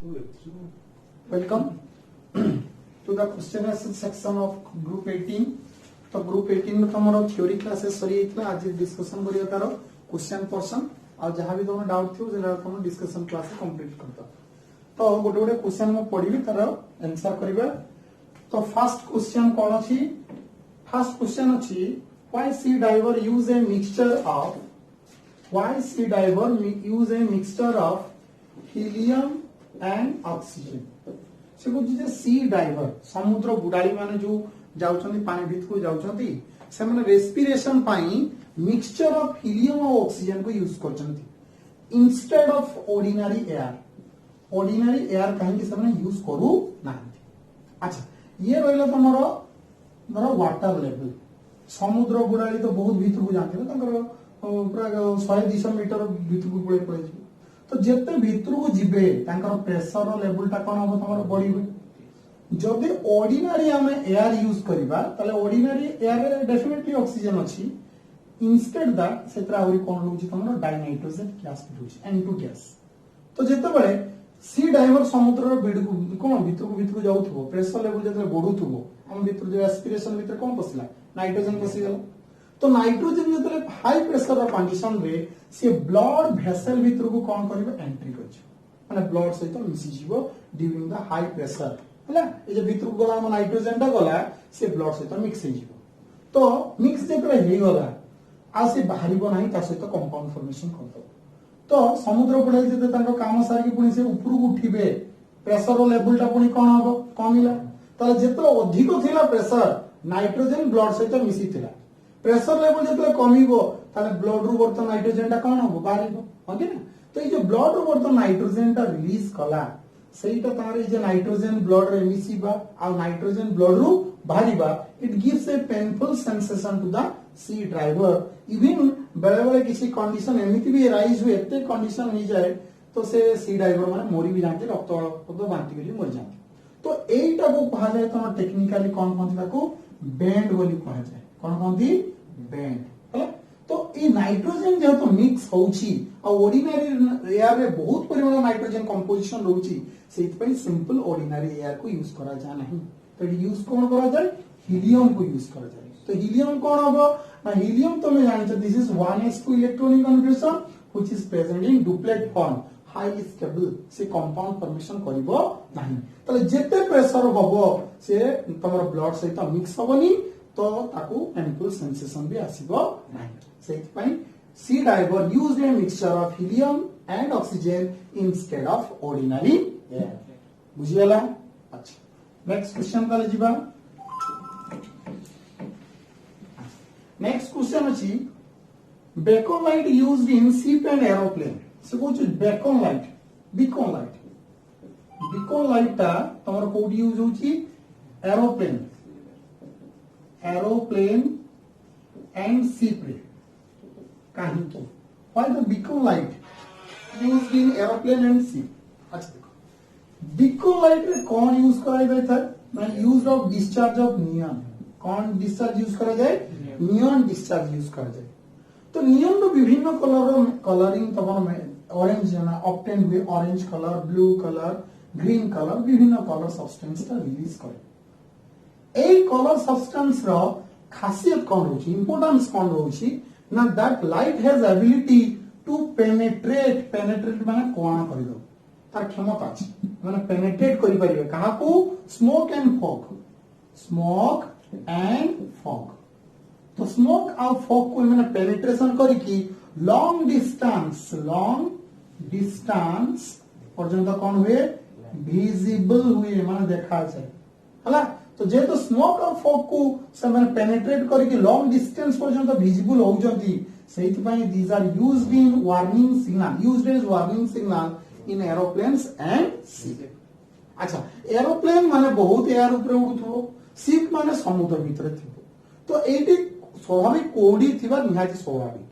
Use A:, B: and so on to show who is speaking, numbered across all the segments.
A: Welcome to the question answer section of group 18. तो group 18 में तुम थ्योरी क्लासेस सरी इतला आज डिस्कशन करियो तारो क्वेश्चन पर्सन और जहां भी तुम डाउट थियो जेला तुम डिस्कशन क्लास कंप्लीट करता तो गोटे गोटे क्वेश्चन में पढिबी तारो आंसर करिबा तो फर्स्ट क्वेश्चन कोन अछि फर्स्ट क्वेश्चन अछि why sea diver use a mixture of helium and oxygen से कुछ जे सी डाइवर समुद्र बुडाली माने जो जाउछन्ती पानी भितर जाउछन्ती से माने रेस्पिरेशन पाई मिक्सचर ऑफ हीलियम और ऑक्सीजन को यूज करछन्ती इंस्टेड ऑफ ऑर्डिनरी एयर कहीं से माने यूज करू नांती अच्छा ये रहला तमरो धरो वाटर लेवल समुद्र बुडाली तो बहुत भीतर को जाते ना तंकर पूरा 100-200 मीटर भीतर को पळे तो जेते भीतर को जिबे तांकर प्रेशर लेवल ता कोन हो तमरो बढ़िबे जदि ऑर्डिनरी हमें एयर यूज करिबा तले ऑर्डिनरी एयर रे डेफिनेटली ऑक्सीजन अछि इंस्टेड दैट सेत्रा आउरी कोन होछि तमरो डाइनाइट्रोजन गैस होछि N2 गैस तो जेते बळे सी डाइवर समुद्र रो बिडकु कोन भीतर को जाउथबो प्रेशर लेवल जेते बढ़ुथबो हम भीतर जो एस्पिरेशन भीतर कोन पसिला नाइट्रोजन पसि गेल तो नाइट्रोजन जेते हाई प्रेशर रो कंडीशन रे से ब्लड भेसल भीतर को कोन करबे एंट्री करछ माने ब्लड सहित मिसि जीवो ड्यूरिंग द हाई प्रेशर हला ए जे भीतर को गला नाइट्रोजन टा गला से ब्लड सहित मिक्स हे जीवो तो मिक्स जेते हे गला आ से बाहरिबो नाही ता सहित कंपाउंड फॉर्मेशन करतो तो समुद्र बुडाई जेते तांको काम सारी पुनी से ऊपर को उठिबे प्रेशर लेवल टा पुनी कोन हो कमिला ताले जेते अधिक थिला प्रेशर नाइट्रोजन ब्लड सहित मिसि थिला प्रेशर लेवल जेते कमिबो ताले ब्लड रु वर्त नाइट्रोजन टा कोन हो बाहरिबो ओके ना तो ये जो ब्लड रु वर्त नाइट्रोजन टा रिलीज कला सेटा तारे जे नाइट्रोजन ब्लड रे मिसिबा आ नाइट्रोजन ब्लड रु बाहरिबा it gives a painful sensation to the sea diver इवन बेले बेले किसी कंडीशन एमिति भी राइज हुए एते कंडीशन नहीं जाए तो से सी ड्राइवर माने मोरी भी जानते रक्त पद बांटी गली मर जाते तो एटा को कहा जाए तो टेक्निकली कोन कोन ताको बैंड बोली कहा जाए कोन कोन दी बैंड हला तो ई नाइट्रोजन जे तो मिक्स होउची आ ऑर्डिनरी एयर रे बहुत परिमाण नाइट्रोजन कंपोजिशन रहउची सेति पई सिंपल ऑर्डिनरी एयर को यूज करा जा नहीं तो यूज कोन करा जाए हीलियम को यूज करा जाए तो हीलियम कोन होबो ना हीलियम तो मैं जानते this is 1s2 electronic configuration which is present in duplet form highly stable से कंपाउंड फॉर्मेशन करिवो नाही तले जेते प्रेशर होबो से तमर ब्लड सहित मिक्स होबनी तो ताकू पेनफुल सेंसेशन भी आसीबो नाही सेति पई sea diver used a mixture of helium and oxygen instead of ordinary air बुझियला अच्छा नेक्स्ट क्वेश्चन काले जीवा नेक्स्ट क्वेश्चन अछि beacon light used in ship and aeroplane से कुछ बेकन लाइट ता तमर कोडी यूज होची एरोप्लेन एंड शिप रे काहे की why the beacon light used in aeroplane and ship अच्छा देखो बेकन लाइट रे कौन यूज कराई जाय था मैं use of discharge of neon कौन डिस्चार्ज यूज करा जाए नियॉन डिस्चार्ज यूज करा जाए तो नियॉन रो विभिन्न कलरिंग तबन में ऑरेंज ना ऑब्टेन हुए orange colour blue colour green colour विभिन्न कलर सब्सटेंस ता रिलीज करे ए कलर सब्सटेंस रो खासियत कोन होची इंपोर्टेंस कोन होची ना that light has ability to penetrate माने कोण करि दो तार क्षमता अछि माने पेनिट्रेट करि परिबे कहा को स्मोक एंड फॉग तो स्मोक और फॉग को मैंने पेनिट्रेशन करी की लॉन्ग डिस्टेंस पर्यंत कौन हुए विजिबल हुए माने देखा जाए हला तो जे तो स्मोक और फॉग को से मैंने पेनिट्रेट करी की लॉन्ग डिस्टेंस पर्यंत विजिबल हो जंती सेति पई these are used in warning signal in aeroplanes and ship अच्छा एरोप्लेन माने बहुत एयर ऊपर उड़ुथो शिप माने समुद्र भीतर थिबो तो एटी स्वाभाविक कोहड़ी थिबा निहाती स्वाभाविक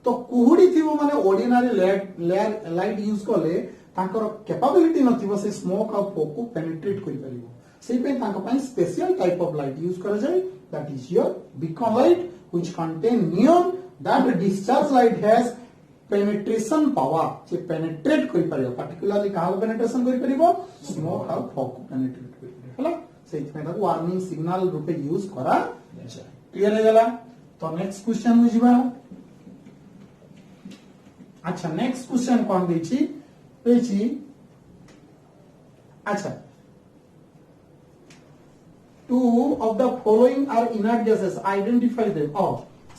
A: तो कोहड़ी थिबो माने ऑर्डिनरी लाइट यूज करले ताकर कैपेबिलिटी नथिबो से स्मोक और फॉग को पेनिट्रेट करि परिबो सेहि पे ताकर पई special type of light use करा जाय that is your beacon light which contain neon that discharge light has penetration power जे पेनिट्रेट करि परियो पर्टिकुलरली काहा पेनिट्रेशन करि परिबो स्मोक आउ फॉग को पेनिट्रेट करि परियो हला सेहि में ताको वार्निंग सिग्नल रूपे यूज करा जाय क्लियर हो गला तो नेक्स्ट क्वेश्चन बुझिबा अच्छा नेक्स्ट क्वेश्चन कोन देछि पेछि अच्छा two of the following are inert gases identify them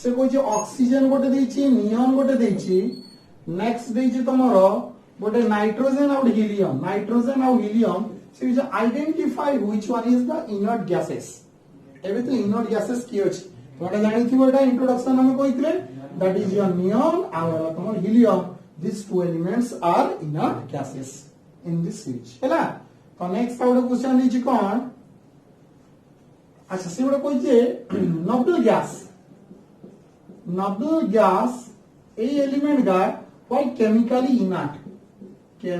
A: से कोइ ऑक्सीजन गोटे देछि नियॉन गोटे देछि नेक्स्ट देछि तमरो गोटे नाइट्रोजन और हीलियम से जो identify which one is the inert gases एबे तो इनर्ट गैसेस की अछि तोरा जानि थिबो एटा इंट्रोडक्शन हम कहितले दैट इज योर नियॉन और तमर helium these two elements are inert gases in this series हैला तो नेक्स्ट आउट क्वेश्चन देछि कोन अच्छा से गोटे कहि noble gas a element ga why chemically inert जे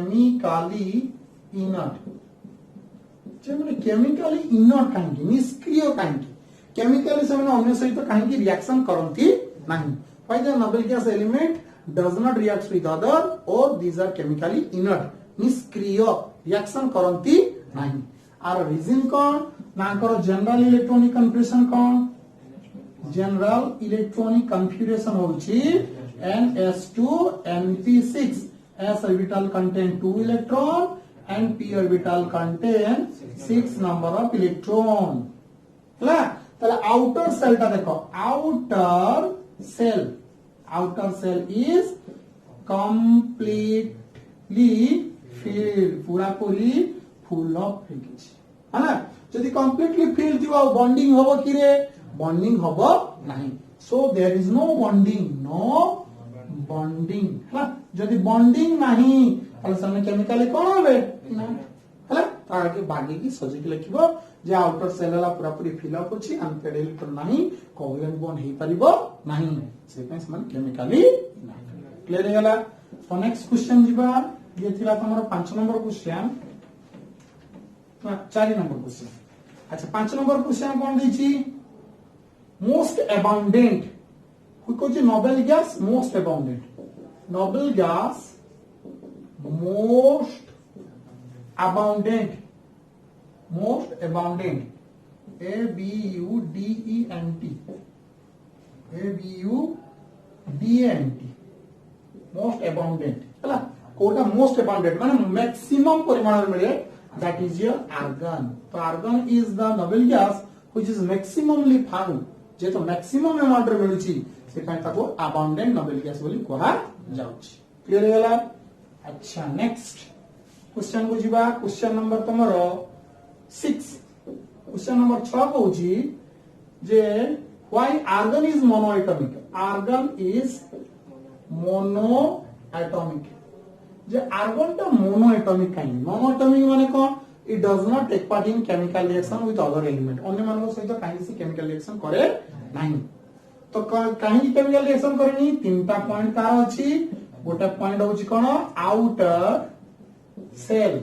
A: माने chemically inert काहे निष्क्रिय काहे chemically से माने अन्य सहित काहे रिएक्शन करंती नाही why the noble gas element does not react with other or these are chemically inert निष्क्रिय रिएक्शन करंती नाही आर रीजन कोन नाकर जनरल इलेक्ट्रॉनिक कन्फिगरेशन कोन general electronic configuration होछि ns2 np6 s orbital contain 2 electron and p orbital contain 6 number of electron हला तले outer cell ता देखो outer cell is completely filled पूरा पूरी full of figures हला जदि completely filled थिबा bonding होबो कि रे bonding होबो नाही so there is no bonding हला जदि bonding नाही ताले सने केमिकली कोन होबे ना हला ताके बागी की सजिक लिखिबो जे आउटर सेल ला पूरा पूरी फिल अप अछि अनपेड इलेक्ट्रॉन नाही कोवेलेंट बॉन्ड हे परिबो नाही से पे समान केमिकली क्लियर हो गला तो नेक्स्ट क्वेश्चन जीवा ये थिला तमरो 5 नंबर क्वेश्चन 4 नंबर क्वेश्चन अच्छा 5 नंबर क्वेश्चन कोन दैछि most abundant who could you noble gas most abundant noble gas most abundant a b u d e n t most abundant हला कोटा most abundant माने maximum परिमाण मिले that is your argon तो argon is the noble gas which is maximally found जे तो maximum amount रे मिलुची से काई ताको अबाउंडेंट नोबेल गैस बोली कहा जाउची क्लियर हो गला अच्छा नेक्स्ट क्वेश्चन को जीवा क्वेश्चन नंबर तमरो 6 क्वेश्चन नंबर 6 कहूची जे why argon is monoatomic argon is monoatomic जे आर्गन ता मोनोएटॉमिक काई मोनोएटॉमिक माने कोन it does not take part in chemical reaction with other element अन्य मानको सहित काहे से केमिकल रिएक्शन करे नाही तो काहे केमिकल रिएक्शन करनी तीनटा पॉइंट का अछि गोटे पॉइंट होछि कोन आउटर सेल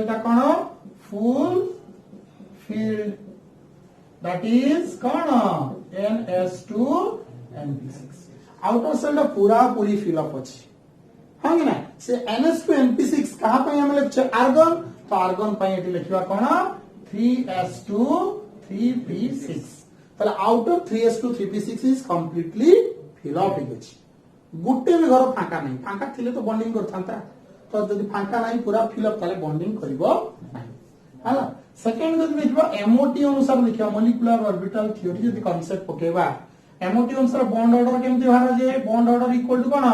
A: ता कोन फुल फिल्ड दैट इज कोन ns2 np6 आउटर सेल ता पूरा पूरी फिल अप अछि हां ना से ns2 np6 कहा पे हम लेक्चर आर्गन तो आर्गन पे एटी लिखिबा कोन 3s2 3p6 तले outer 3s2 3p6 is completely fill up हिगछि गुटे भी घर फांका नहीं फांका थिले तो बॉन्डिंग करथांता तो जदि फांका नहीं पूरा फिल अप तले बॉन्डिंग करिवो नहीं हला सेकंड जदि लिखिबा एमओटी अनुसार लिखिबा मॉलिक्यूलर ऑर्बिटल थ्योरी जदि कांसेप्ट पकेबा एमओटी अनुसार बॉन्ड ऑर्डर केमति बाहर जे बॉन्ड ऑर्डर इक्वल टू कोन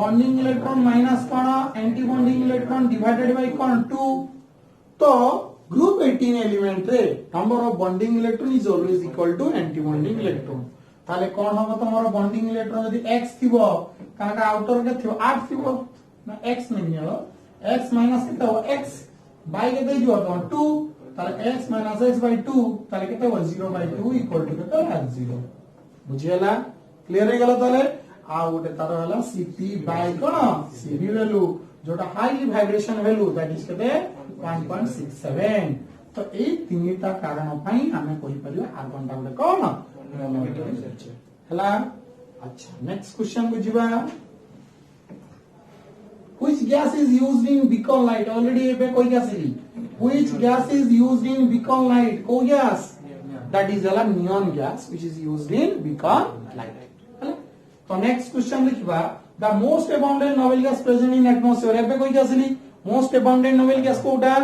A: बॉन्डिंग इलेक्ट्रॉन माइनस कोन antibonding electron divided by कोन 2 तो ग्रुप 18 एलिमेंट रे number of bonding electron is always equal to antibonding electron ताले कोन हो तमरो बॉन्डिंग इलेक्ट्रॉन यदि x थिबो काका आउटर के थिबो 8 थिबो ना x नहीं हलो x माइनस केते हो x बाय के दे जो 2 ताले x माइनस x बाय 2 ताले केते हो 0 बाय 2 इक्वल टू केते 0 बुझियला क्लियर हो गला ताले आ गोटे तार हला Cp बाय कोन Cv वैल्यू जोटा high vibration value that is केते 1.67 तो ए तीनटा कारण पई हमें कहि परियो आर्गन टा गोटे कोन हला अच्छा नेक्स्ट क्वेश्चन को जीवा Which gas is used in beacon light? Already एबे कोई gas है Which gas is used in beacon light? कोई gas? That is a neon gas which is used in beacon light. है तो next question लिखिबा the most abundant noble gas present in atmosphere एबे कोई gas है most abundant noble gas Kota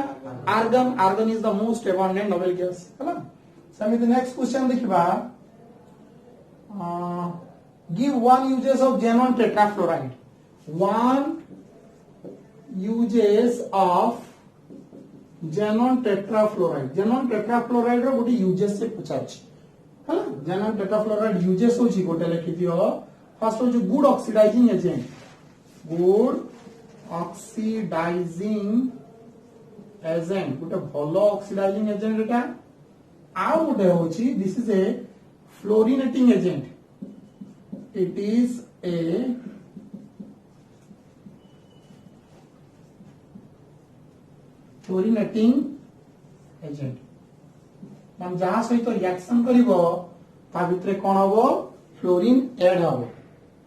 A: argon is the most abundant noble gas है ना समिति next question लिखिबा give one uses of xenon tetrafluoride one uses of xenon tetrafluoride रो गोटे uses से पचाछि है xenon tetrafluoride uses होछि गोटे लिखि दियो फर्स्ट हो जो गुड ऑक्सीडाइजिंग एजेंट गोटे भलो ऑक्सीडाइजिंग एजेंट एटा आउ गोटे होछि this is a fluorinating agent it is a fluorinating agent हम जहां सहित रिएक्शन करिवो ता भितरे कोन हबो फ्लोरीन ऐड हबो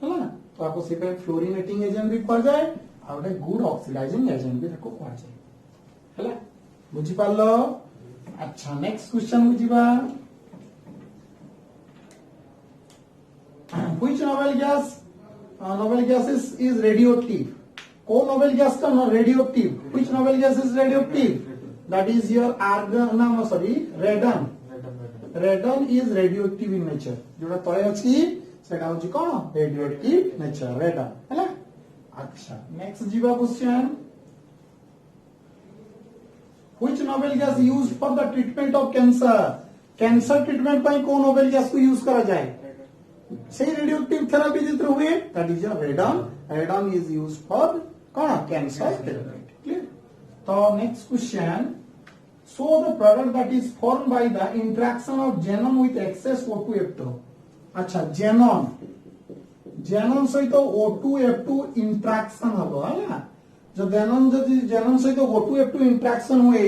A: है तो आपको से फ्लोरिनेटिंग एजेंट भी कह जाए और गोटे गुड ऑक्सीडाइजिंग एजेंट भी ताको कह जाए है बुझी पारलो अच्छा नेक्स्ट क्वेश्चन बुझीबा which noble gas is radioactive को noble gas का radioactive which noble gas is radioactive that is your radon is radioactive in nature जोटा तळे अछि सेटा होछि कोन radioactive nature radon हैला अच्छा नेक्स्ट जीवा question which noble gas used for the treatment of cancer treatment ପାଇଁ को noble gas को यूज करा जाए सही रेडियोएक्टिव थेरेपी जित्र हुए that is radon is used for कोन कैंसर ट्रीटमेंट क्लियर तो next question so the product that is formed by the interaction of xenon with excess O2F2 अच्छा xenon सहित O2F2 इंटरेक्शन हबो हैला जो xenon सहित O2F2 इंटरेक्शन हुए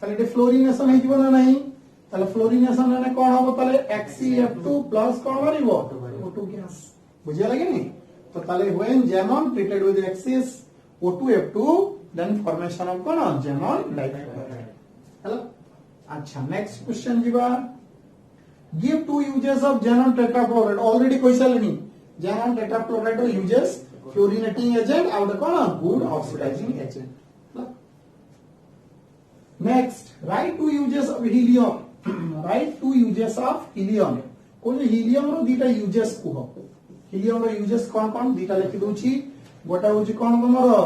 A: ताले ते फ्लोरिनेशन हे जीवो ना नहीं ताले फ्लोरिनेशन ने कोन हबो ताले XeF2 प्लस कोन बनिबो O2 गैस बुझिया लगे नहीं तो ताले when xenon treated with excess O2F2 then formation of कोन xenon difluoride हेलो अच्छा नेक्स्ट क्वेश्चन जीवा give two uses of xenon tetrafluoride already कोई सालनी xenon tetrafluoride रो यूजेस फ्लोरिनेटिंग एजेंट और कोन good oxidising agent next write two uses of helium कोन हीलियम रो दीटा यूजेस को हीलियम रो यूजेस कोन दीटा लिखि दोछि गोटा होछि कोन तमरो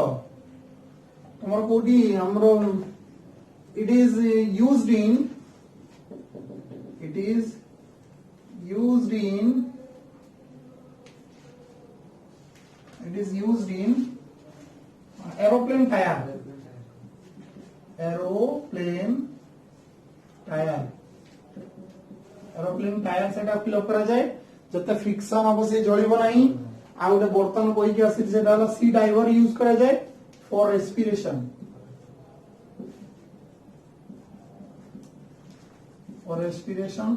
A: कोडी हमरो it is used in aeroplane tire सेटा फिल करा जाए जते फ्रिक्शन अब से जळिबो नाही आ गोटे बर्तन कोइ के आसी सेटा हला सी डाइवर यूज करा जाए for respiration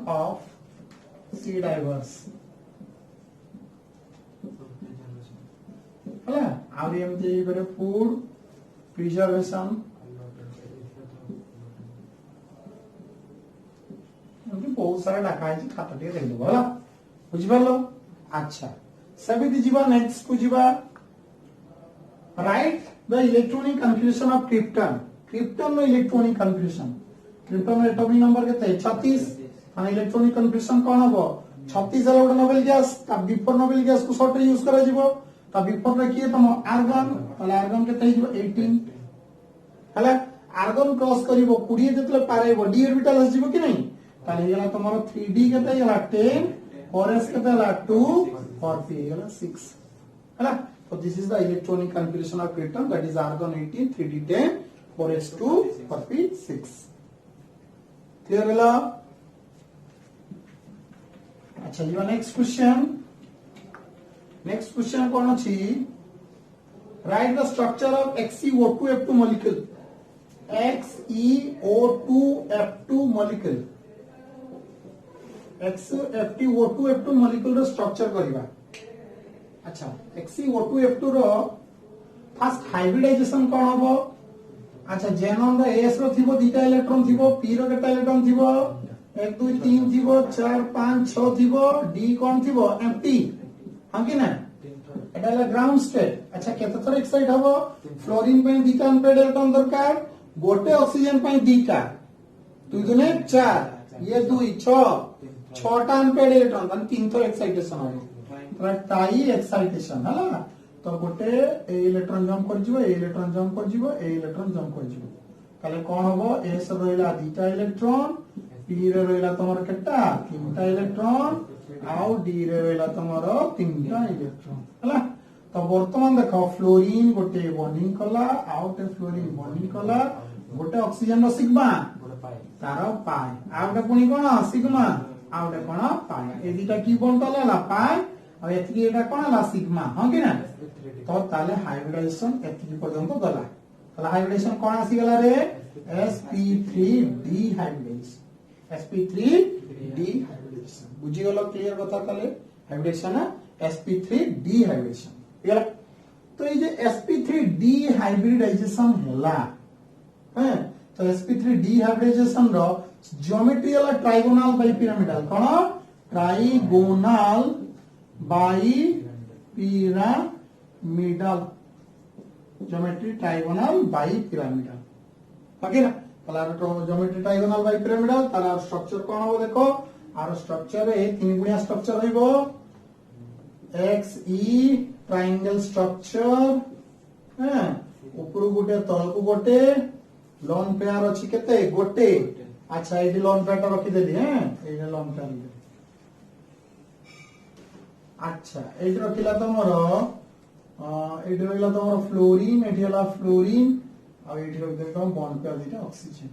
A: of sea divers ହେଲା आउरी एमती करे फूड प्रिजर्वेशन एमती बहुत सारा डाका है खाता टे दे दो होला बुझि पालो अच्छा सभी जीवा नेक्स्ट को जीवा write the electronic configuration of krypton no electronic configuration krypton atomic number केते 36 माने इलेक्ट्रॉनिक कन्फिगरेशन कोन हबो 36 वाला गोटे नोबेल गैस ता बिफोर नोबेल गैस को शॉर्ट यूज करा जिवो ता बिफोर रे किए तम आर्गन ताले आर्गन केते हिजो 18 हला argon cross करिवो 20 जतले पारेबो D orbital AJIO कि नहीं ताले यला तमरो 3d केते यला 10 4s केते यला 2 4p यला 6 हला so this is the electronic configuration of krypton that is argon 18 3d 10 4s2 4p 6 clear होला अच्छा ये नेक्स्ट क्वेश्चन कौन अछि write the structure of XeO2F2 molecule XeO2F2 molecule XeO2F2 molecule रो स्ट्रक्चर करबा अच्छा XeO2F2 रो फास्ट हाइब्रिडाइजेशन कौन हबो अच्छा जेनोम रो S रो थिबो दुटा इलेक्ट्रॉन थिबो P रो केटा इलेक्ट्रॉन थिबो 1 2 3 थिबो 4 5 6 थिबो D कौन थिबो एम्प्टी हां कि ना एटा है ग्राउंड स्टेट अच्छा केते थर एक्साइट हबो फ्लोरीन पे दुटा अनपेड इलेक्ट्रॉन दरकार गोटे ऑक्सीजन पे दुटा 2 दुने 4 ये 2 6 6टा अनपेड इलेक्ट्रॉन तन 3 थर एक्साइटेशन हबो तो टाई एक्साइटेशन हला तो गोटे ए इलेक्ट्रॉन जंप कर जिवो ए इलेक्ट्रॉन जंप कर जिवो ए इलेक्ट्रॉन जंप कर जिवो काले कोन हबो एस रोइला दुटा इलेक्ट्रॉन पी रे रोइला तमर केटा तीनटा इलेक्ट्रॉन आउ डी रे रोइला तमर तीनटा इलेक्ट्रॉन हला तो वर्तमान देखो फ्लोरीन गोटे बॉन्डिंग कला आउट फ्लोरीन बॉन्डिंग कला गोटे ऑक्सीजन रो सिग्मा तार पाई आउटे पुनी कोन सिग्मा आउटे कोन पाई ए दुटा की बॉन्ड कला पाई और एथि एटा कोन ला सिग्मा हां कि ना तो ताले हाइब्रिडाइजेशन एथि पर्यंत गला ताले हाइब्रिडाइजेशन कोन आसी गला रे sp3d हाइब्रिडाइजेशन sp3d हाइब्रिडाइजेशन बुझी गलो क्लियर बता ताले हाइब्रिडेशन sp3d हाइब्रिडेशन गेला तो ये जे sp3d हाइब्रिडाइजेशन होला हैं तो sp3d हाइब्रिडाइजेशन रो ज्योमेट्री वाला ट्राइगोनल बाई पिरामिडल कोन trigonal bi pyramidal geometry trigonal bi pyramidal okay ना ताला ज्योमेट्री ट्राइगोनल बाई पिरामिडल ताला स्ट्रक्चर कोन हो देखो आर स्ट्रक्चर रे तीन गुणिया स्ट्रक्चर होइबो XE ट्रायंगल स्ट्रक्चर हैं ऊपर गोटे तल को गोटे लोन पेयर अछि केते गोटे अच्छा एडी लोन पेयर रखि देली हैं एडी लोन पेयर अच्छा एडी रखिला तमरो एडी रखिला तमरो फ्लोरीन एडी हला फ्लोरीन आ एडी रख देतो बॉन्ड पेयर दिटा ऑक्सीजन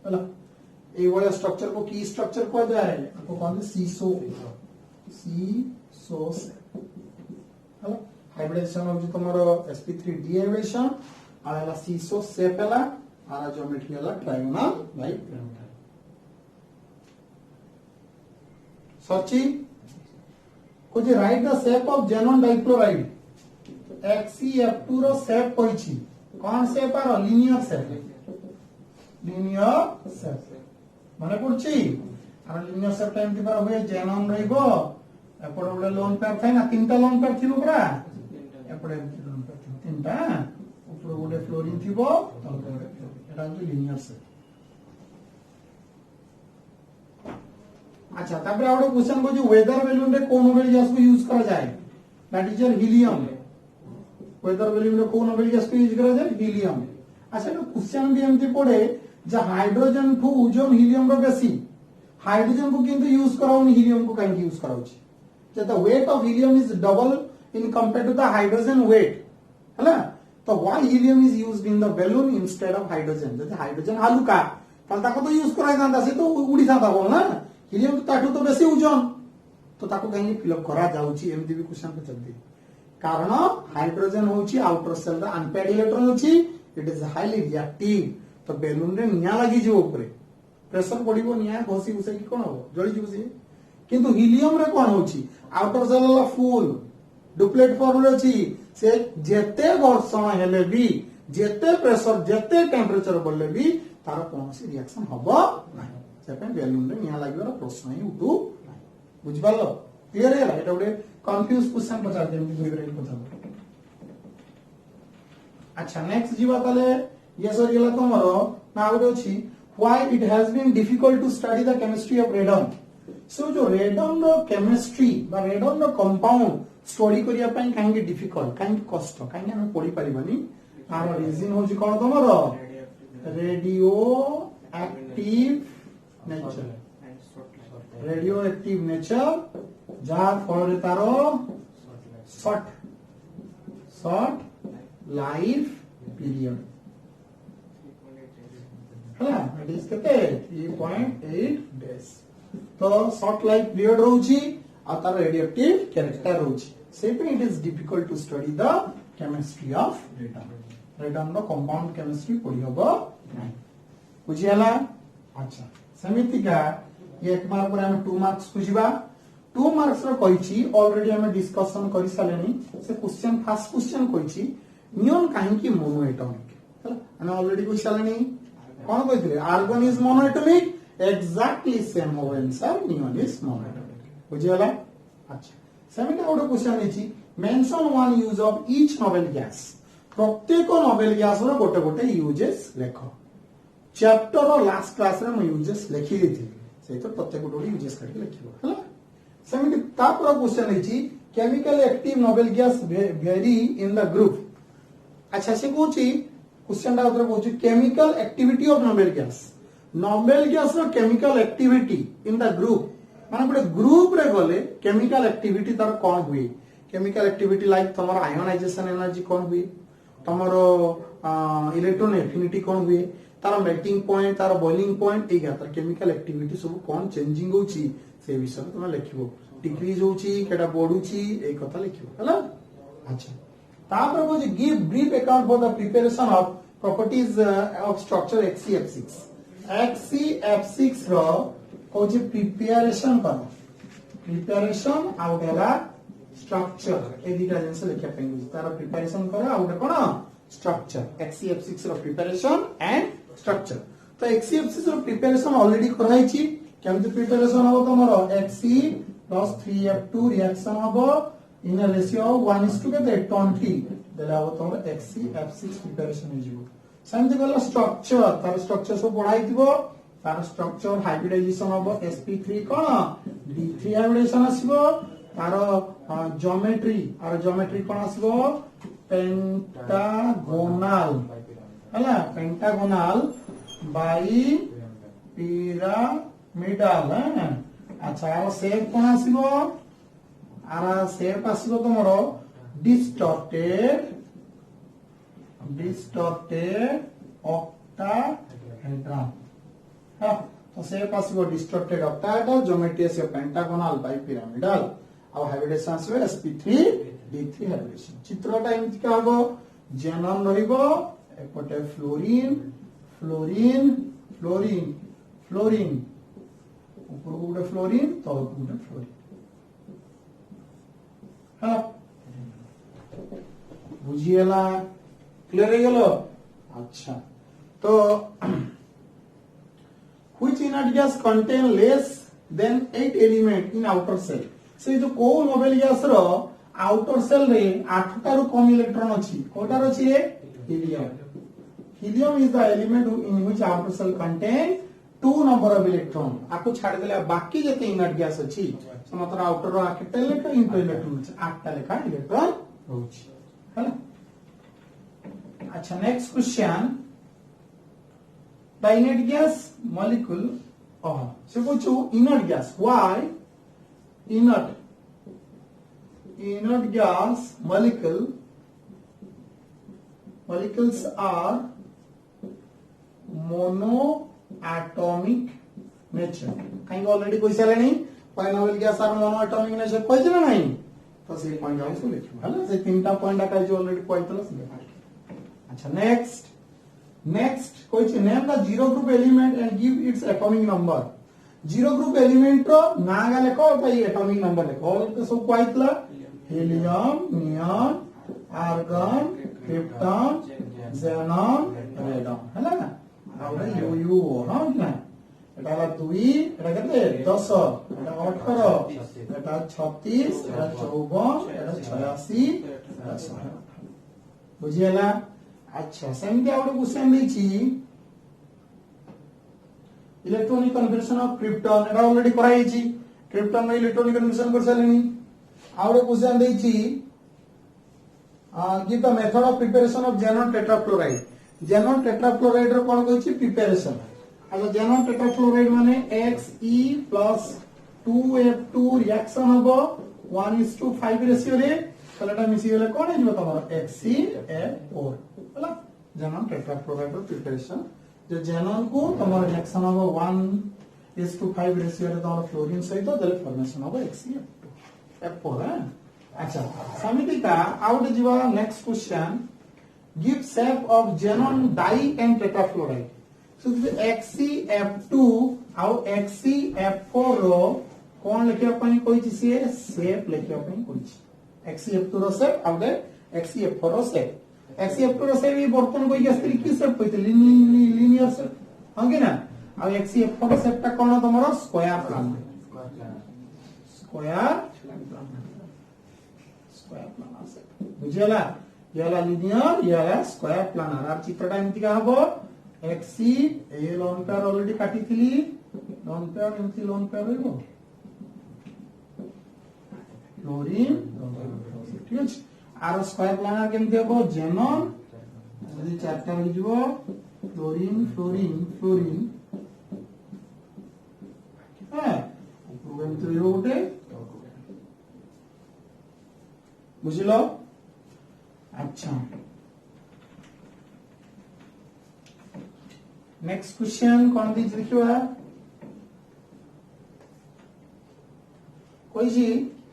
A: हला ए वाला स्ट्रक्चर को की स्ट्रक्चर को जाए को कौन सीसो से हला हाइब्रिडेशन हो जो तुम्हारो sp3d हाइब्रिडेशन आला सीसो से पहला आला ज्योमेट्री वाला ट्रायंगल बाई पिरामिडल सची कुछ write the shape of xenon dichloride XeF2 रो शेप कहिछि कोन शेप आरो लिनियर शेप माने पड़छि आरो लिनियर शेप टाइम ति पर होय जेनोम रहइबो एपड गोटे लोन पेयर थाय ना तीनटा लोन पेयर थिबो परा एपड लोन पेयर थिबो तीनटा ऊपर गोटे फ्लोरीन थिबो तल गोटे एटा हो लिनियर शेप अच्छा तापर आउट क्वेश्चन को जो वेदर बैलून रे कोन नोबेल गैस को यूज करा जाए that is helium weather balloon रे कोन नोबेल गैस को यूज करा जाए हीलियम अच्छा तो क्वेश्चन भी एमती पड़े जे हाइड्रोजन ठू ओजोन हीलियम रो बेसी हाइड्रोजन को किंतु यूज कराउनी हीलियम को काहे यूज कराउची जे the weight of helium is double in compare to the hydrogen weight हला तो why helium is used in the balloon instead of hydrogen जे हाइड्रोजन हलुका ताल ताको तो यूज कराय जांदा से तो उडी जाता बोल ना हीलियम तो ताठू तो बेसी ओजन तो ताको काहे फिलअप करा जाउची एमदी भी क्वेश्चन पे चलती कारण हाइड्रोजन होची outer shell the unpaired electron होची इट इज हाईली रिएक्टिव तो बैलून रे निया लागि जो ऊपर प्रेशर पडिबो निया घोसी घुसे की कोन हो जळी जिवो से किंतु हीलियम रे कोन होची आउटर सेल ला फुल डुप्लेट फॉर्म रे अछि से जेते घर्षण हेले भी जेते प्रेशर जेते टेंपरेचर बढ़ले भी तार कोनसी रिएक्शन हबो नाही सेपे बैलून रे निया लागिवार प्रश्न ही उठू नाही बुझ पालो क्लियर है एटा गोटे कंफ्यूज क्वेश्चन पचार देम कि दुई पचार अच्छा नेक्स्ट जीवा ताले ये सर गेला तमरो ना गोटे अछि why it has been difficult to study the chemistry of radon so जो रेडन रो केमिस्ट्री बा रेडन रो कंपाउंड स्टडी करिया पई काहे डिफिकल्ट काहे कष्ट काहे हम पढी परिबनी आरो रीजन होजी कोन तमरो radioactive nature radioactive nature जार फल रे तारो शॉर्ट लाइफ पीरियड हला इट इज केते 3.8 डेज तो शॉर्ट लाइफ पीरियड रहउची आ तार रेडियोएक्टिव कैरेक्टर रहउची से पे it is difficult to study the chemistry of radon रो कंपाउंड केमिस्ट्री पढी हबो नाही बुझियाला अच्छा समिति का ये 1 मार्क पर हम 2 मार्क्स को जीवा 2 मार्क्स रो कहिछि ऑलरेडी हम डिस्कशन करि सालेनी से क्वेश्चन फर्स्ट क्वेश्चन कहिछि नियन काहे की मोनोएटॉमिक हला हम ऑलरेडी कहि सालेनी कोन कहिथिले argon is monoatomic exactly same हो आंसर नियन इज मोनोएटॉमिक बुझियला अच्छा सेवेंटी आउट क्वेश्चन हिछि mention one use of each noble gas प्रत्येक नोबेल गैस रो गोटे गोटे यूजेस लेखो चैप्टर और लास्ट क्लास रे म यूजेस लिखि देथि से तो प्रत्येक गोटे यूजेस करके लिखिबो हला सेवेंटी तापर क्वेश्चन हिछि chemical active noble gas vary in the group अच्छा से कहूची क्वेश्चन दा उतर कहूची chemical activity of noble gas रो chemical activity in the group माने गोटे ग्रुप रे गले केमिकल एक्टिविटी तार कोन हुई केमिकल एक्टिविटी लाइक तमरो आयोनाइजेशन एनर्जी कोन हुई तमरो इलेक्ट्रॉन एफिनिटी कोन हुई तार मेल्टिंग पॉइंट तार बॉइलिंग पॉइंट एगा तार केमिकल एक्टिविटी सब कोन चेंजिंग होची से विषय तुम लिखिबो डिक्रीज होची केटा बढ़ुची ए कथा लिखिबो हला अच्छा तापर को जे give brief account for the preparation of properties of structure HCF6 रो को जे प्रिपरेशन करो प्रिपरेशन आउट हैला स्ट्रक्चर ए दिटा जिंस लिखा पेंगु तार प्रिपरेशन करो आउट कोन स्ट्रक्चर HCF6 रो प्रिपरेशन एंड स्ट्रक्चर तो HCF6 रो प्रिपरेशन ऑलरेडी कराई छी केमति प्रिपरेशन हो तमरो Hc plus 3F2 रिएक्शन हो इन रेशियो 1:20 देला हो तमरो HCF6 प्रिपरेशन हो जिवो सेमति गला स्ट्रक्चर तार स्ट्रक्चर सब पढाई दिबो तार स्ट्रक्चर हाइब्रिडाइजेशन हो sp3 कोन d3 हाइब्रिडाइजेशन आसीबो तार ज्योमेट्री कोन आसीबो पेंटागोनल हला पेंटागोनल बाई पिरामिडल अच्छा आरो शेप कोन आसीबो आरा शेप आसीबो तमरो डिस्टॉर्टेड ऑक्टाहेड्रन हां तो शेप आसीबो डिस्टॉर्टेड ऑक्टाहेड्रन ज्योमेट्री आसीबो पेंटागोनल बाई पिरामिडल आ हाइब्रिडेशन आसीबो sp3 d3 हाइब्रिडेशन चित्रटा एमति का हबो जेनन रहिबो एपटे फ्लोरीन ऊपर गोटे फ्लोरीन तल गोटे फ्लोरीन हां बुझिएला क्लियर हो गेलो अच्छा तो which inert gas contain less than 8 element in outer cell से जो को नोबेल गैस रो आउटर सेल रे 8 टारु कम इलेक्ट्रॉन अछि कोटार अछि रे helium is the element in which outer shell contain 2 number of electron आको छाड़ देले बाकी जते इनर्ट गैस अछि से मतलब आउटर रो आके लेखा इनटो इलेक्ट्रॉन अछि 8 टा लेखा इलेक्ट्रॉन होछि हैला अच्छा next question the inert gas molecule से पूछो inert gas why inert gas molecules are monoatomic nature कहीं ऑलरेडी कोई साले नहीं point noble gas are monoatomic nature कोई जना नहीं तो से पॉइंट आउट से लिखो हला से तीनटा पॉइंट का जो ऑलरेडी पॉइंट से अच्छा नेक्स्ट कोई चे name the zero group element and give its atomic number zero group element रो नागा लेखो भाई एटॉमिक नंबर लेखो ऑल तो सब क्वाइतला helium neon argon krypton xenon radon हैला ना आउरे यू हां ना एटा 2 एटा केते 10 एटा 18 एटा 36 एटा 54 एटा 86 एटा 100 बुझियला अच्छा सेमति आउरे क्वेश्चन दैछि इलेक्ट्रॉनिक कन्वर्शन ऑफ क्रिप्टन एटा ऑलरेडी कराई छी क्रिप्टन में इलेक्ट्रॉनिक कन्वर्शन कर सालेनी आउरे क्वेश्चन देछि give the method of preparation of xenon tetrafluoride रो कोन कहै छी प्रिपरेशन अच्छा xenon टेट्राफ्लोराइड माने Xe+2F2 रिएक्शन हबो 1:5 रेशियो रे तलेटा मिसी गेले कोन हिजो तमरो HCl4 हला xenon टेट्राफ्लोराइड रो प्रिपरेशन जो xenon को तमरो रिएक्शन हबो 1:5 रेशियो रे तमरो फ्लोरीन सहित देले फॉर्मेशन हबो HCl4 अच्छा समिति का आउट जीवा next question give shape of xenon di and tetrafluoride so this HCF2 आउ XeF4 रो कोन लिखिया पई कोइछि से शेप लिखिया पई कोइछि XeF2 रो शेप आउ दे XeF4 रो शेप XeF2 रो शेप भी बर्तन कोइ गस्त्री की शेप कोइ लिनियर शेप हां कि ना आउ XeF4 रो शेप ता कोन तमरो स्क्वायर प्लान प्लानर शेप बुझियला याला लिनियर याला स्क्वायर प्लानर आर चित्रटा एमति का हबो Xe ए लोन पेयर ऑलरेडी काटी थिली लोन पेयर एमति लोन पेयर होइबो क्लोरीन ठीक अछि आर स्क्वायर प्लानर केमति हबो जेनन यदि चारटा हो जिवो क्लोरीन फ्लोरीन फ्लोरीन हां उपरो एमति होइबो उठे बुझिलो अच्छा नेक्स्ट क्वेश्चन कौन दी देखिवा कोई जी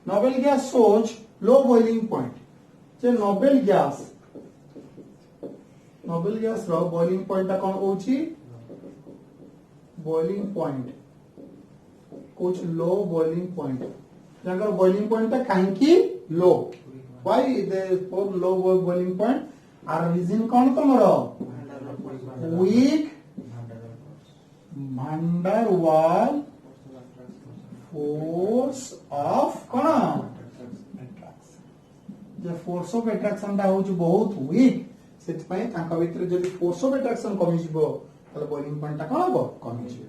A: नोबेल गैस सोच लो बॉइलिंग पॉइंट जे नोबेल गैस रो बॉइलिंग पॉइंट ता कौन होची बॉइलिंग पॉइंट कुछ लो बॉइलिंग पॉइंट जगर बॉइलिंग पॉइंट ता काहे की low why they for low boiling point आर रीजन कौन तमरो वीक भांडार वाल फोर्स ऑफ कौन जे फोर्स ऑफ अट्रैक्शन ता होची बहुत वीक सेट पय ताका भीतर जदी फोर्स ऑफ अट्रैक्शन कमी जिवो तले बॉइलिंग पॉइंट ता कोन हबो कमी जिवो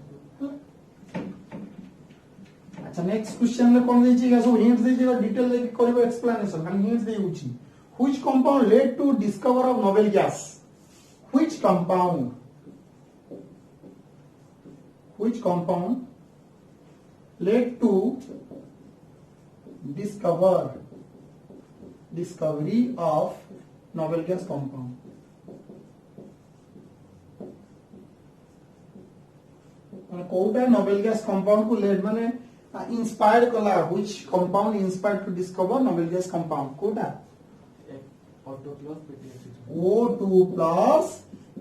A: अच्छा नेक्स्ट क्वेश्चन ले कोन देछि का सब हिंट्स देछि डिटेल ले करबो एक्सप्लेनेशन खाली हिंट्स दे उछि which compound led to discover of noble gas व्हिच compound led to discovery of novel gas compound माने कोटा नोबेल गैस कंपाउंड को लेड माने इंस्पायर्ड कला which compound inspired to discover noble gas compound कोटा O2 plus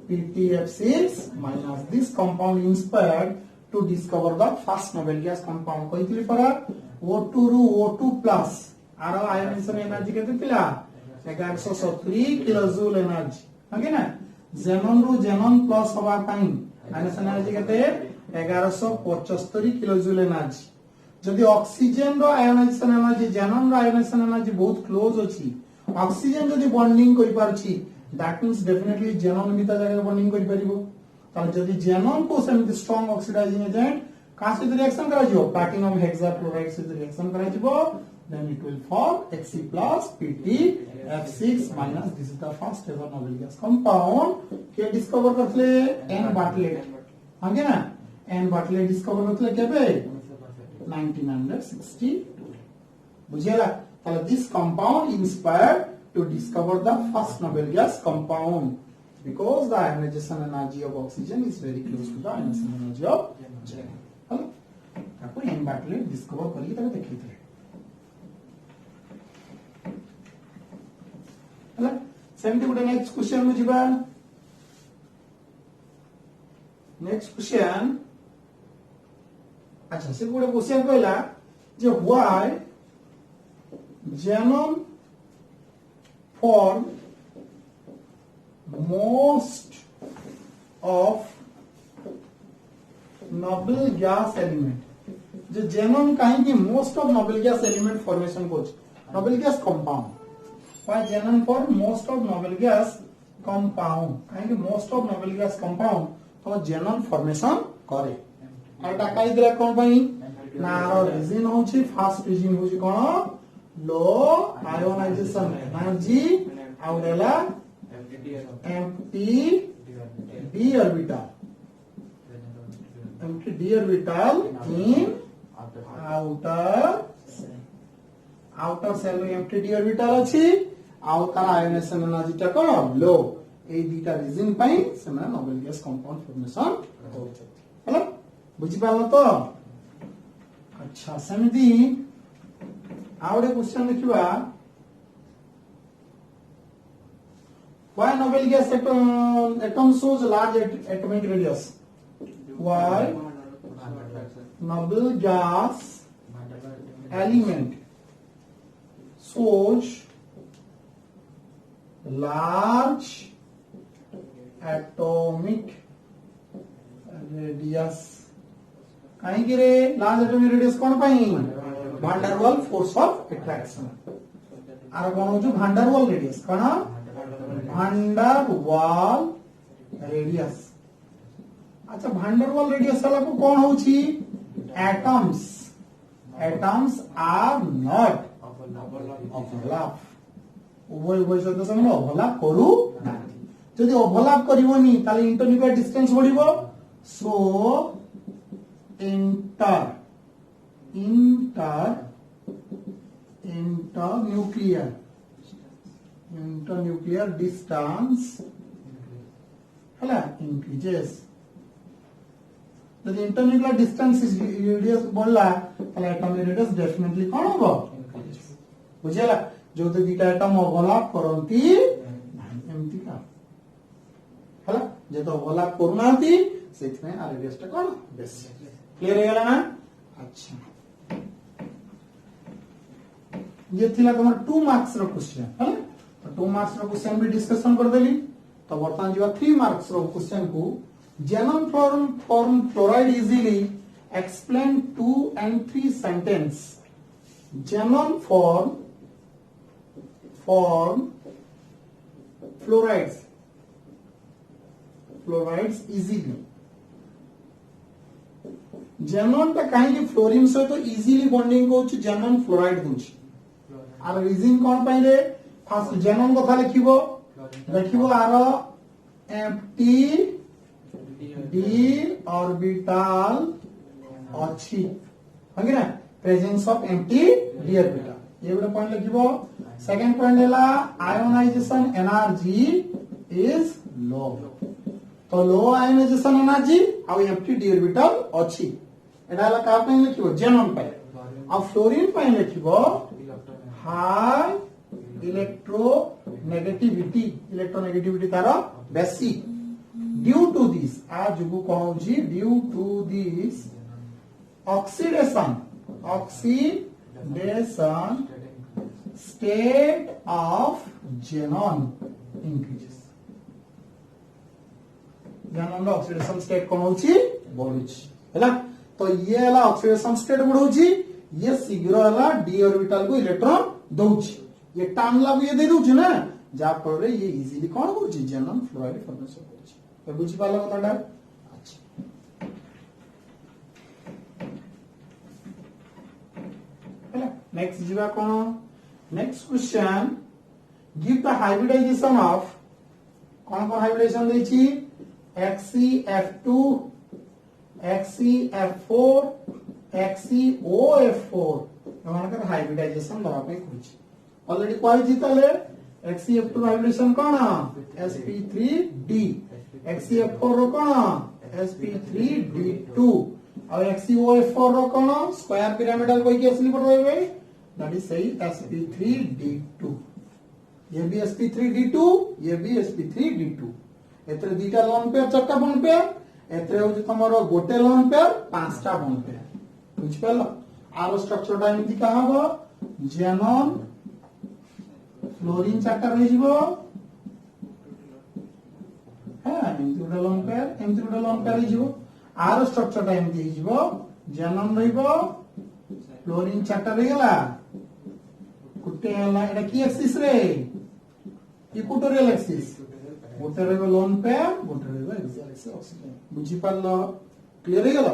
A: PTF6 minus this compound inspired to discover the first Nobel gas compound कहितली परा O2 ru O2 plus आरो ionisation energy केते थिला 1170 kilojoule energy okay ना जेनन ru जेनन plus होबा पई ionisation energy केते 1175 kilojoule energy जदि ऑक्सीजन रो आयोनाइजेशन एनर्जी जेनन रो ionisation energy बहुत क्लोज अछि ऑक्सीजन जदि बॉन्डिंग करि पारछि दैट मींस डेफिनेटली जेनन भी ता जगह बॉन्डिंग करि परिबो ताले जदि जेनन को सेम स्ट्रांग ऑक्सीडाइजिंग एजेंट का से रिएक्शन करा जिवो प्लैटिनम हेक्साक्लोराइड से रिएक्शन करा जिवो then it will form Xe plus PtF6 minus this is the first ever Nobel gas compound के डिस्कवर करथले एन बाटलेट हां ना एन बाटलेट डिस्कवर करथले केबे 1962 बुझियला ताले this compound inspired to discover the first Nobel gas compound because the ionization energy of oxygen is very close to the ionization energy of oxygen hello ताको N Bartlett discover करी ताको देखिथले हला सेमती गुटे next question में जिबा next question अच्छा से गुटे क्वेश्चन कहला जे why xenon form most of noble gas element जो जेनन कहीं की most of noble gas element formation को noble gas compound why xenon for most of noble gas compound कहीं की most of noble gas compound तो xenon formation करे और टाका इधर कोन पई ना रीजन होची फर्स्ट रीजन होची कोन लो आयोनाइजेशन एनर्जी आउरेला empty d orbital in outer cell में एम्प्टी d orbital अछि आउ तार आयोनाइजेशन एनर्जी टा कोन लो ए दुटा रीजन पई सेना नोबेल गैस कंपाउंड फॉर्मेशन होछ हलो बुझि पालो तो अच्छा समिति आउरे क्वेश्चन लिखिबा why Nobel gas atom shows large atomic radius why noble gas element shows large atomic radius कहीं रे लार्ज एटॉमिक रेडियस कौन पाई भांडारवाल फोर्स ऑफ अट्रैक्शन आर कौन हो भांडारवाल रेडियस कौन भांडारवाल रेडियस अच्छा भांडारवाल रेडियस वाला को कौन होची atoms atoms are not overlap उभय उभय सहित से ओवरलैप करू जदि ओवरलैप करबोनी ताले इंटरन्यूक्लियर डिस्टेंस बढ़िबो सो इंटरन्यूक्लियर डिस्टेंस हला इंक्रीजेस जदि इंटरन्यूक्लियर डिस्टेंस रेडियस बढ़ला ताले एटॉमिक रेडियस डेफिनेटली कोन होबो बुझियला जो तो दुटा एटम ओवरलैप करंती एमती का हला जे तो ओवरलैप करूनांती सेथ में आ रेडियस टा कोन बेस क्लियर हो गला ना अच्छा ये थिला तमर 2 मार्क्स रो क्वेश्चन हला तो 2 मार्क्स रो क्वेश्चन भी डिस्कशन कर देली तो वर्तमान जीवा 3 मार्क्स रो क्वेश्चन को Xenon form fluoride easily explain 2 and 3 sentence Xenon form fluorides easily Xenon ता कहीं फ्लोरीन सहित तो इजीली बॉन्डिंग होची Xenon fluoride होची आर रीजन कोन पाई रे फर्स्ट Xenon कथा लिखिबो आर एम्प्टी डी ऑर्बिटल अच्छी हंगे ना presence of empty D orbital ये बड़ा पॉइंट लिखिबो सेकंड पॉइंट लेला आयोनाइजेशन एनर्जी इज लो तो लो आयोनाइजेशन एनर्जी आ एम्प्टी डी ऑर्बिटल अच्छी एडा ला का पे लिखिबो Xenon पे आ फ्लोरीन पे लिखिबो हाई इलेक्ट्रोनेगेटिविटी तार बेसी due to this आज जो कहूँ जी due to this oxidation state of xenon increases xenon row oxidation state कौन होची बढ़ुची हैला तो ये वाला oxidation state बढ़ुची ये शीघ्र वाला d ऑर्बिटल को इलेक्ट्रॉन दउची ये टाइम ला ये दे दउची ना जा फल रे ये इजीली कौन होची xenon fluoride फॉर्मेशन होची तो बुझी पाला कथाटा अच्छा हैला नेक्स्ट जीवा कोन next question give the hybridisation of कौन हाइब्रिडाइजेशन देछि XeF2 XeF4 XeOF4 एमानकर हाइब्रिडाइजेशन दवा पे कुछ ऑलरेडी कोइ जीतले XeF2 हाइब्रिडेशन कोन sp3d XeF4 रो कोन sp3d2 और XeOF4 रो कोन स्क्वायर पिरामिडल कोइ के असली पर रहबे दैट इज सही sp3d2 ये भी sp3d2 ये भी sp3d2 एतरे दीटा लोन पेयर चारटा बॉन्ड पेयर एतरे हो जे तमरो गोटे लोन पेयर पांचटा बॉन्ड पेयर बुझ पेलो आर स्ट्रक्चर टा एमती का हबो Xenon फ्लोरीन चारटा रहि जिवो हां एमती लोन पेयर रहि जिवो आर स्ट्रक्चर टा एमती हि जिवो Xenon रहिबो फ्लोरीन चारटा रहि गेला कुटे हला एटा की एक्सिस रे इक्वेटोरियल एक्सिस गोटे रहिबो लोन पेयर गोटे रहिबो एक्सियल एक्सिस ऑक्सीजन बुझी पालो क्लियर हे गेला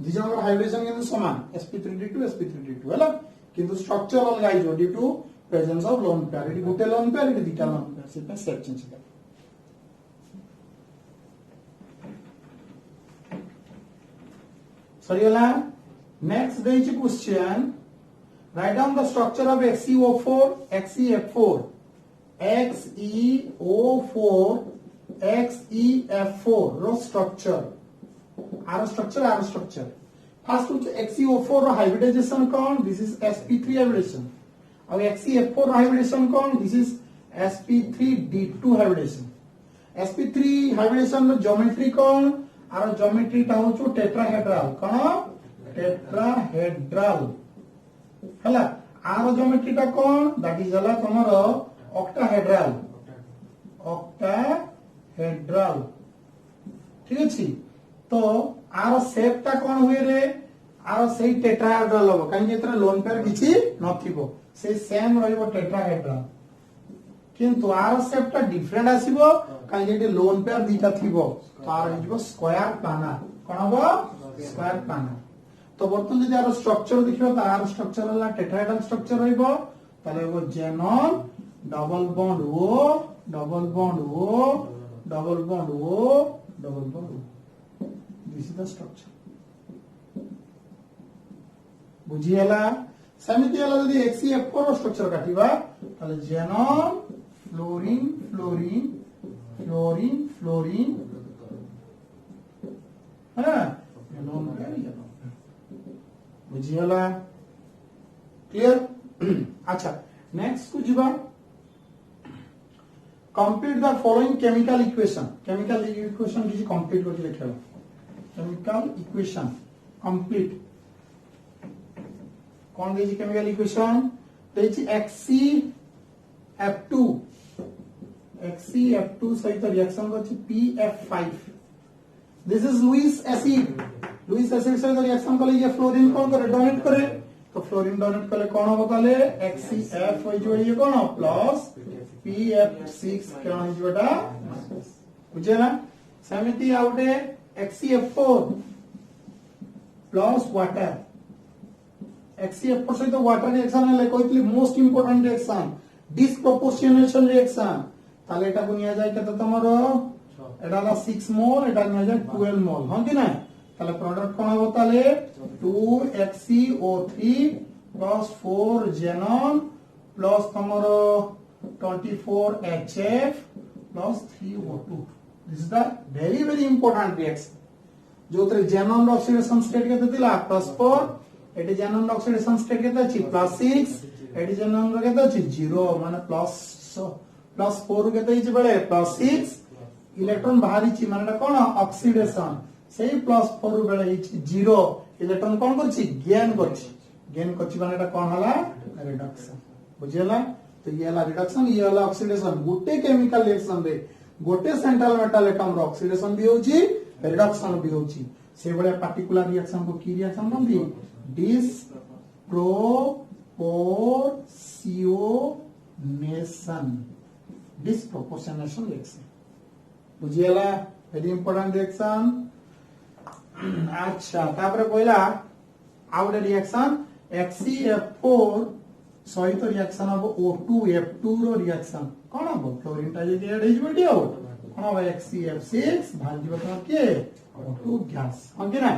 A: दी जन हाइब्रिडेशन केन समान sp3d2 sp3d2 हला किंतु स्ट्रक्चर अलग आइजो due to presence of lone pair एटी गोटे लोन पेयर एटी दीटा लोन पेयर से पे सेट चेंज कर सरियला नेक्स्ट देइछ question write down the structure of XeO4 XeF4 XeO4 XeF4 रो स्ट्रक्चर आर स्ट्रक्चर फर्स्ट XeO4 रो हाइब्रिडाइजेशन कौन दिस इज sp3 हाइब्रिडेशन और XeF4 रो हाइब्रिडेशन कौन this is sp3d2 hybridisation sp3 hybridisation रो ज्योमेट्री कौन आर ज्योमेट्री टा होचो टेट्राहेड्रल कौन टेट्राहेड्रल हला आर ज्योमेट्री टा कोन दैट इज हला तमरो ऑक्टाहेड्रल ठीक अछि तो आर शेप टा कोन हुए रे आर सेही टेट्राहेड्रल हो काहे जेतरा लोन पेयर किछि नथिबो से सेम रहइबो टेट्राहेड्रल किंतु आर शेप टा डिफरेंट आसीबो काहे जेते लोन पेयर दीटा थिबो तो आर हिजबो स्क्वायर प्लानर कोन हबो स्क्वायर प्लानर तो बर्तन जदि आर स्ट्रक्चर देखिबो त आर स्ट्रक्चर हला टेट्राहेड्रल स्ट्रक्चर रहइबो ताले वो xenon double bond O double bond O double bond O double bond O this is the structure बुझी हला समिति हला जदि HCF4 स्ट्रक्चर काटिबा ताले xenon fluorine fluorine fluorine fluorine हां जेनन येलो बुझी हला क्लियर अच्छा नेक्स्ट को जीवा complete the following chemical equation किसी कंप्लीट करके लिखलो केमिकल इक्वेशन कंप्लीट कौन देजी केमिकल इक्वेशन देजी XCF2 सहित रिएक्शन करछि PF5 this is Lewis acid सहित रिएक्शन कले ये फ्लोरीन कौन करे डोनेट करे तो फ्लोरीन डोनेट कले कौन हो ताले HCF होई जो ये कौन प्लस PF6 कौन हो जोटा बुझेला समिति आउटे XCF4 प्लस वाटर XCF4 सहित वाटर रिएक्शन ले कोइतली most important reaction disproportionation reaction ताले एटा को निया जाय केते तमरो एडाला 6 मोल एटा निया जाय 12 मोल हां कि ना ताले प्रोडक्ट कोन हो ताले 2HCO3 प्लस 4 जेनन प्लस तमरो 24HF plus 3O2 this is the very very important reaction जोतरे जेनन ऑक्सीडेशन स्टेट केते दिला +4 एटी जेनन ऑक्सीडेशन स्टेट केते अछि +6 एटी जेनन केते अछि 0 माने +4 केते अछि बळे +6 इलेक्ट्रॉन बाहरी छि माने कोन ऑक्सीडेशन सेही +4 बेले अछि 0 इलेक्ट्रॉन कोन करछि गेन करछि माने एटा कोन हला रिडक्शन बुझियला तो ये हला रिडक्शन ये हला ऑक्सीडेशन गोटे केमिकल रिएक्शन रे गोटे सेंट्रल मेटल एटम रो ऑक्सीडेशन भी होछि रिडक्शन भी होछि से बळे पार्टिकुलर रिएक्शन को की रिएक्शन बनदी डिस्प्रोपोर्शनेशन रिएक्शन बुझियला वेरी इंपोर्टेंट रिएक्शन अच्छा तापर कोइला आउट रिएक्शन XCF4 सहित रिएक्शन अब O2F2 रो रिएक्शन कोन अब फ्लोरीन ता जे ऐड हिज बडी आउट कोन अब XCF6 भांजिबो त के O2 गैस हां कि ना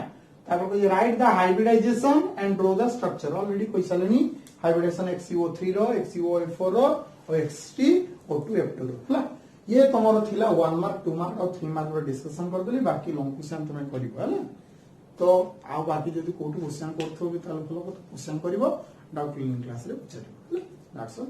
A: तापर को write the hybridisation and draw the structure already कोइसलेनी हाइब्रिडेशन XCO3 रो XCOF4 रो और XTO2F2 रो हला ये तमरो थिला 1 मार्क 2 मार्क और 3 मार्क रो डिस्कशन कर देली बाकी लॉन्ग क्वेश्चन तुमे करिवो हला तो आ बाकी जदी कोटू क्वेश्चन करथो भी ताले फलो क्वेश्चन करिवो डाउट क्लियरिंग क्लास रे पछारिवो हला दैट्स ऑल